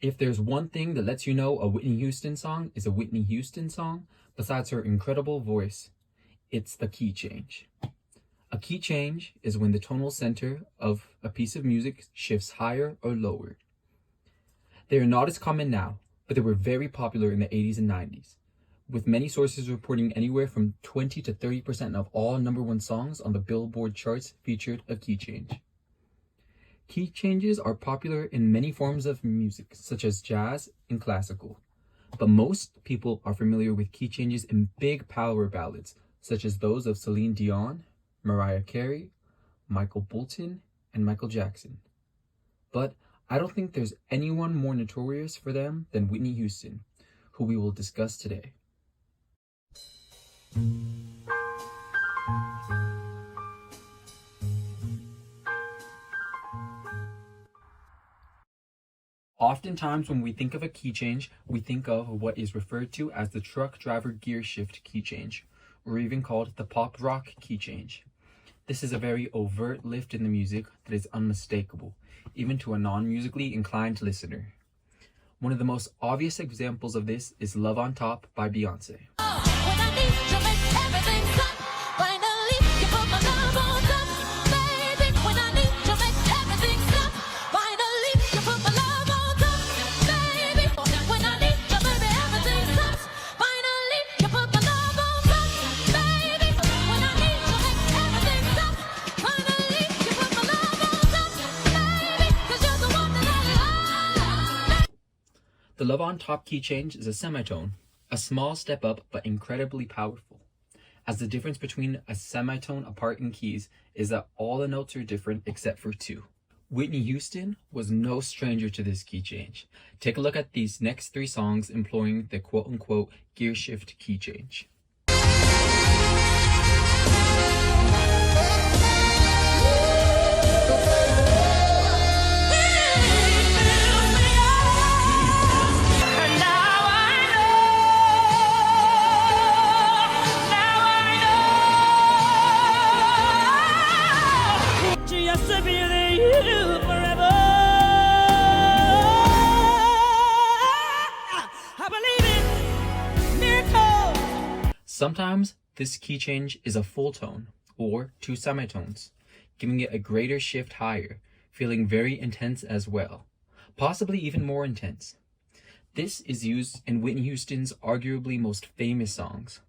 If there's one thing that lets you know a Whitney Houston song is a Whitney Houston song, besides her incredible voice, it's the key change. A key change is when the tonal center of a piece of music shifts higher or lower. They are not as common now, but they were very popular in the 80s and 90s, with many sources reporting anywhere from 20 to 30% of all #1 songs on the Billboard charts featured a key change. Key changes are popular in many forms of music, such as jazz and classical, but most people are familiar with key changes in big power ballads, such as those of Celine Dion, Mariah Carey, Micheal Bolton, and Micheal Jackson. But I don't think there's anyone more notorious for them than Whitney Houston, who we will discuss today. Oftentimes when we think of a key change, we think of what is referred to as the truck driver gear shift key change, or even called the pop rock key change. This is a very overt lift in the music that is unmistakable, even to a non-musically inclined listener. One of the most obvious examples of this is Love on Top by Beyonce. The Love on Top key change is a semitone, a small step up but incredibly powerful, as the difference between a semitone apart in keys is that all the notes are different except for 2. Whitney Houston was no stranger to this key change. Take a look at these next 3 songs employing the quote-unquote gear shift key change. Sometimes this key change is a full tone, or 2 semitones, giving it a greater shift higher, feeling very intense as well, possibly even more intense. This is used in Whitney Houston's arguably most famous songs.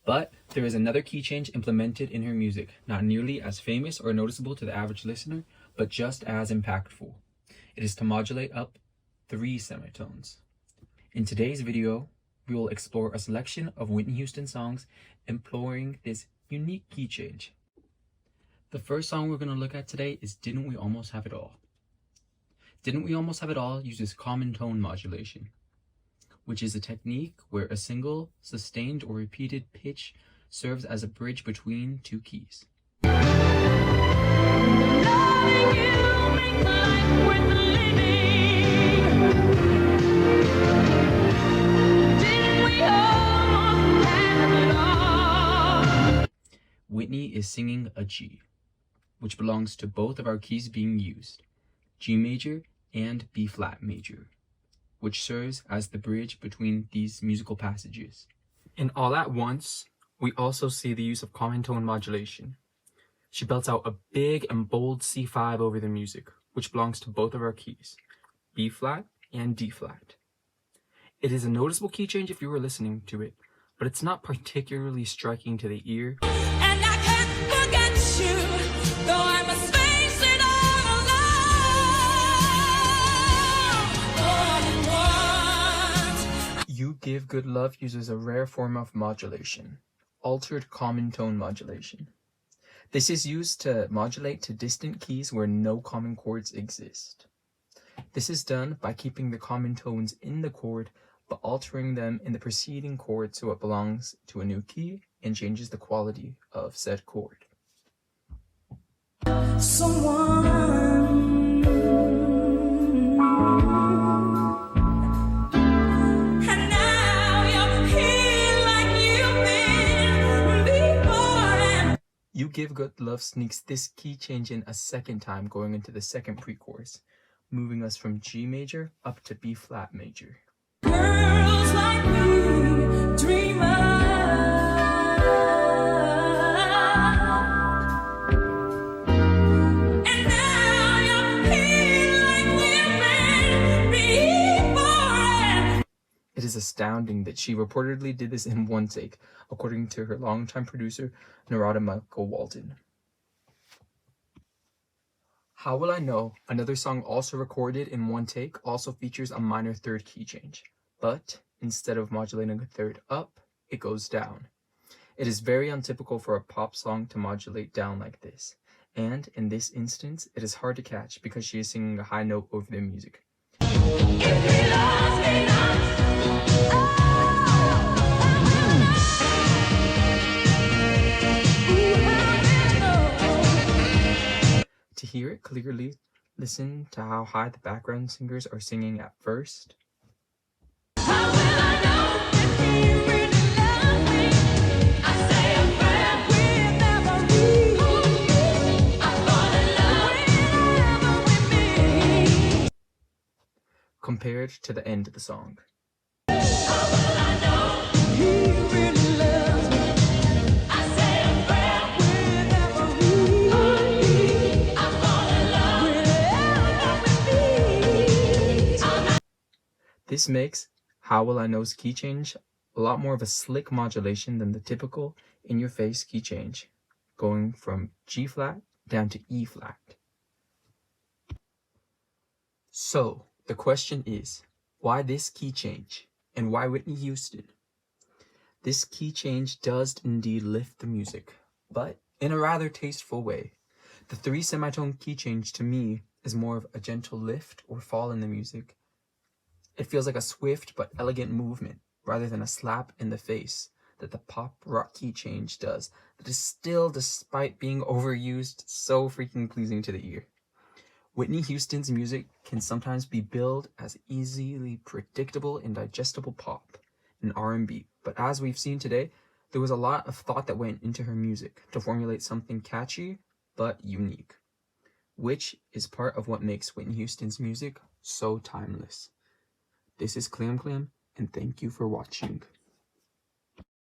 But there is another key change implemented in her music, not nearly as famous or noticeable to the average listener, but just as impactful. It is to modulate up 3 semitones. In today's video, we will explore a selection of Whitney Houston songs employing this unique key change. The first song we're going to look at today is Didn't We Almost Have It All? Didn't We Almost Have It All uses common tone modulation, which is a technique where a single, sustained, or repeated pitch serves as a bridge between 2 keys. Whitney is singing a G, which belongs to both of our keys being used, G major and B flat major, which serves as the bridge between these musical passages. In All at Once, we also see the use of common tone modulation. She belts out a big and bold C5 over the music, which belongs to both of our keys, B flat and D flat. It is a noticeable key change if you were listening to it, but it's not particularly striking to the ear. And I can't forget you, though I must face it all alone. You Give Good Love uses a rare form of modulation, altered common tone modulation. This is used to modulate to distant keys where no common chords exist. This is done by keeping the common tones in the chord but altering them in the preceding chord so it belongs to a new key and changes the quality of said chord. You Give Good Love sneaks this key change in a second time going into the second pre-chorus, moving us from G major up to B flat major. Girls like me dream and now you're here like we've been before. It is astounding that she reportedly did this in one take, according to her longtime producer, Micheal Bolton. How Will I Know, another song also recorded in one take, also features a minor third key change, but instead of modulating a third up, it goes down. It is very untypical for a pop song to modulate down like this, and in this instance, it is hard to catch because she is singing a high note over the music. To hear it clearly, listen to how high the background singers are singing at first. Compared to the end of the song. This makes How Will I Know's key change a lot more of a slick modulation than the typical in-your-face key change, going from G flat down to E flat. So, the question is, why this key change, and why Whitney Houston? This key change does indeed lift the music, but in a rather tasteful way. The 3 semitone key change to me is more of a gentle lift or fall in the music. It feels like a swift but elegant movement, rather than a slap in the face that the pop rock key change does, that is still, despite being overused, so freaking pleasing to the ear. Whitney Houston's music can sometimes be billed as easily predictable and digestible pop and R&B, but as we've seen today, there was a lot of thought that went into her music to formulate something catchy but unique, which is part of what makes Whitney Houston's music so timeless. This is Clam, and thank you for watching.